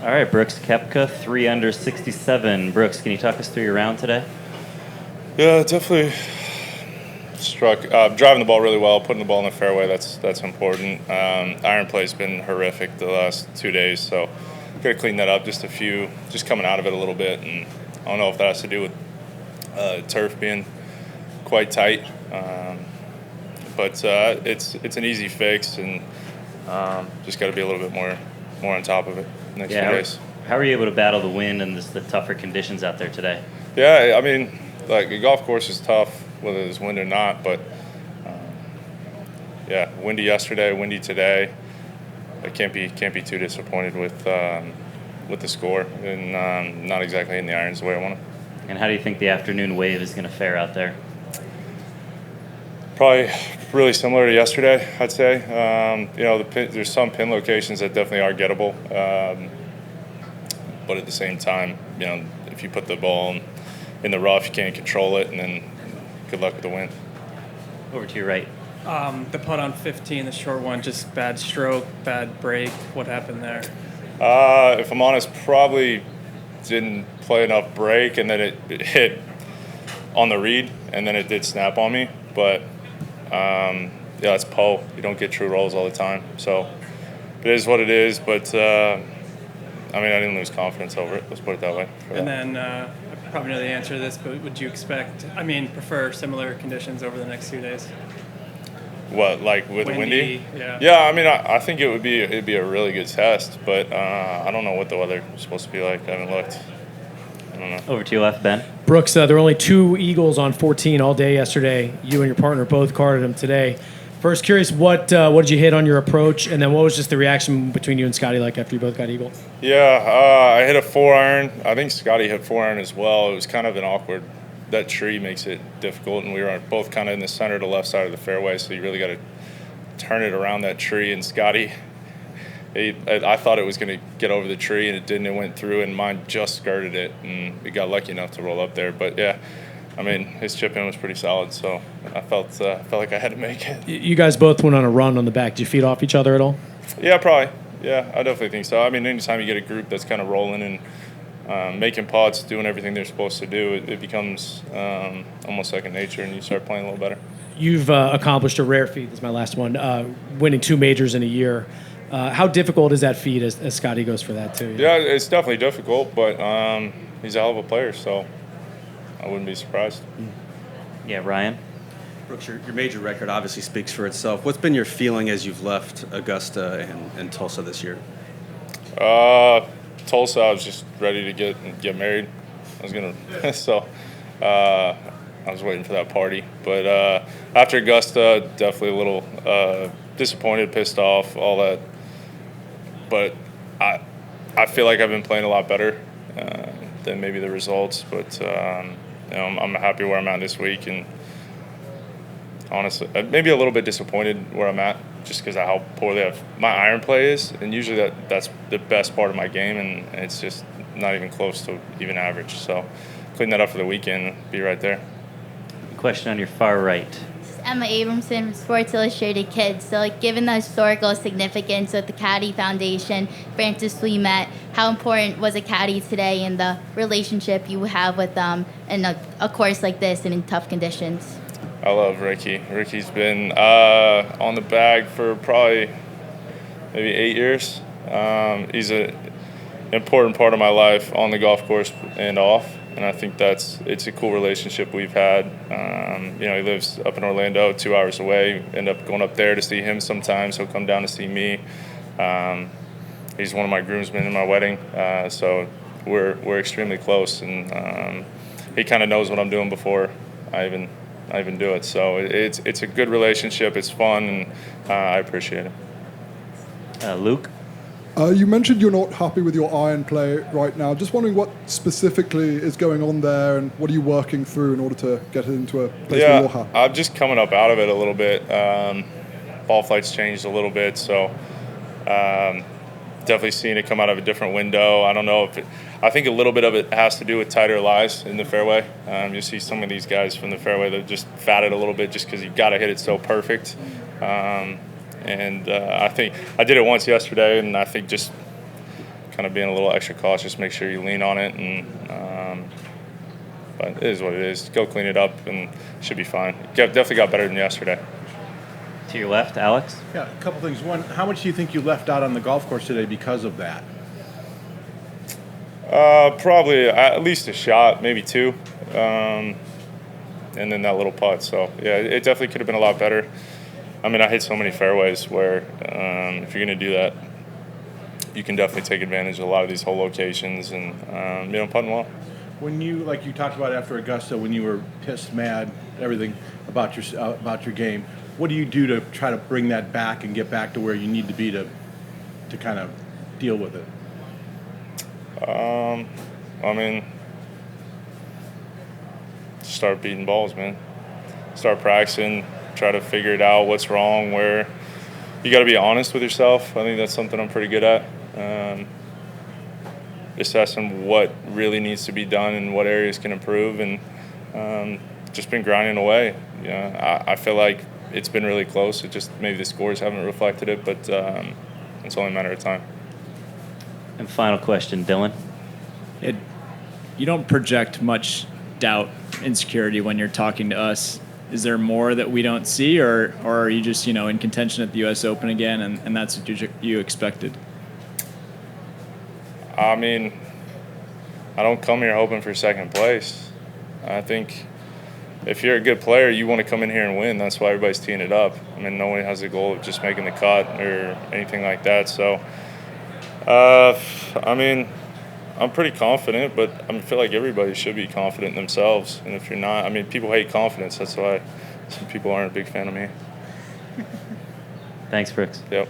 All right, Brooks Koepka, 3 under 67. Brooks, can you talk us through your round today? Yeah, definitely struck. Driving the ball really well, putting the ball in the fairway, that's important. Iron play's been horrific the last 2 days, so got to clean that up just coming out of it a little bit. And I don't know if that has to do with turf being quite tight, but it's an easy fix, and just got to be a little bit more on top of it next few days. How were you able to battle the wind and the tougher conditions out there today? Yeah, I mean, like a golf course is tough, whether there's wind or not. But windy yesterday, windy today. I can't be too disappointed with the score, and not exactly hitting the irons the way I want to. And how do you think the afternoon wave is going to fare out there? Probably really similar to yesterday, I'd say. There's some pin locations that definitely are gettable, but at the same time, if you put the ball in the rough, you can't control it, and then good luck with the wind. Over to your right. The putt on 15, the short one, just bad stroke, bad break. What happened there? If I'm honest, probably didn't play enough break, and then it hit on the read, and then it did snap on me. But it's Poe. You don't get true rolls all the time, so it is what it is. But I didn't lose confidence over it. Let's put it that way. And then I probably know the answer to this, but would you prefer similar conditions over the next few days? What, like with windy? Yeah. Yeah, I think it'd be a really good test, but I don't know what the weather is supposed to be like. I haven't looked. I don't know. Over to your left, Ben. Brooks, there were only 2 eagles on 14 all day yesterday. You and your partner both carded them today. First, curious, what did you hit on your approach, and then what was just the reaction between you and Scotty like after you both got eagle? Yeah, I hit a 4-iron. I think Scotty hit 4-iron as well. It was kind of an awkward. That tree makes it difficult, and we were both kind of in the center to left side of the fairway, so you really got to turn it around that tree. And Scotty, I thought it was going to get over the tree, and it didn't. It went through, and mine just skirted it, and we got lucky enough to roll up there. But yeah, his chip in was pretty solid, so I felt like I had to make it. You guys both went on a run on the back. Did you feed off each other at all? Yeah, probably. Yeah, I definitely think so. Anytime you get a group that's kind of rolling and making putts, doing everything they're supposed to do, it becomes almost second nature, and you start playing a little better. You've accomplished a rare feat. This is my last one. Winning 2 majors in a year. How difficult is that feat as Scotty goes for that too? Yeah, it's definitely difficult, but he's a hell of a player, so I wouldn't be surprised. Yeah, Ryan. Brooks, your major record obviously speaks for itself. What's been your feeling as you've left Augusta and Tulsa this year? Tulsa, I was just ready to get married. I was gonna, so I was waiting for that party. But after Augusta, definitely a little disappointed, pissed off, all that. But I feel like I've been playing a lot better than maybe the results. But I'm happy where I'm at this week, and honestly, maybe a little bit disappointed where I'm at, just because of how poorly my iron play is, and usually that's the best part of my game, and it's just not even close to even average. So clean that up for the weekend, be right there. Question on your far right. Emma Abramson from Sports Illustrated Kids. So, given the historical significance of the Caddie Foundation, Francis Ouimet, how important was a Caddie today and the relationship you have with them in a course like this and in tough conditions? I love Ricky. Ricky's been on the bag for probably maybe 8 years. He's an important part of my life on the golf course and off, and I think it's a cool relationship we've had. He lives up in Orlando, 2 hours away. End up going up there to see him sometimes. He'll come down to see me. He's one of my groomsmen in my wedding, so we're extremely close, and he kind of knows what I'm doing before I even do it. So it's a good relationship. It's fun, and I appreciate it. Luke? You mentioned you're not happy with your iron play right now. Just wondering what specifically is going on there, and what are you working through in order to get it into a place where you're happy? I'm just coming up out of it a little bit. Ball flight's changed a little bit, so definitely seeing it come out of a different window. I don't know I think a little bit of it has to do with tighter lies in the fairway. You see some of these guys from the fairway that just fatted a little bit just because you've got to hit it so perfect. And I think I did it once yesterday, and I think just kind of being a little extra cautious, make sure you lean on it, and but it is what it is. Go clean it up, and it should be fine. Definitely got better than yesterday. To your left, Alex. Yeah, a couple things. One, how much do you think you left out on the golf course today because of that? Probably at least a shot, maybe two, and then that little putt. So yeah, it definitely could have been a lot better. I mean, I hit so many fairways where if you're going to do that, you can definitely take advantage of a lot of these hole locations and putting well. When you, like you talked about after Augusta, when you were pissed, mad, everything about your game, what do you do to try to bring that back and get back to where you need to be to kind of deal with it? I mean, start beating balls, man. Start practicing, try to figure it out, what's wrong, where you got to be honest with yourself. I think that's something I'm pretty good at. Assessing what really needs to be done and what areas can improve, and just been grinding away. I feel like it's been really close. It just maybe the scores haven't reflected it, but it's only a matter of time. And final question, Dylan. You don't project much doubt, insecurity when you're talking to us. Is there more that we don't see, or are you just in contention at the U.S. Open again, and that's what you expected? I mean, I don't come here hoping for second place. I think if you're a good player, you want to come in here and win. That's why everybody's teeing it up. I mean, no one has the goal of just making the cut or anything like that. So, I mean, I'm pretty confident, but I feel like everybody should be confident in themselves. And if you're not, I mean, people hate confidence. That's why some people aren't a big fan of me. Thanks, Brooks. Yep.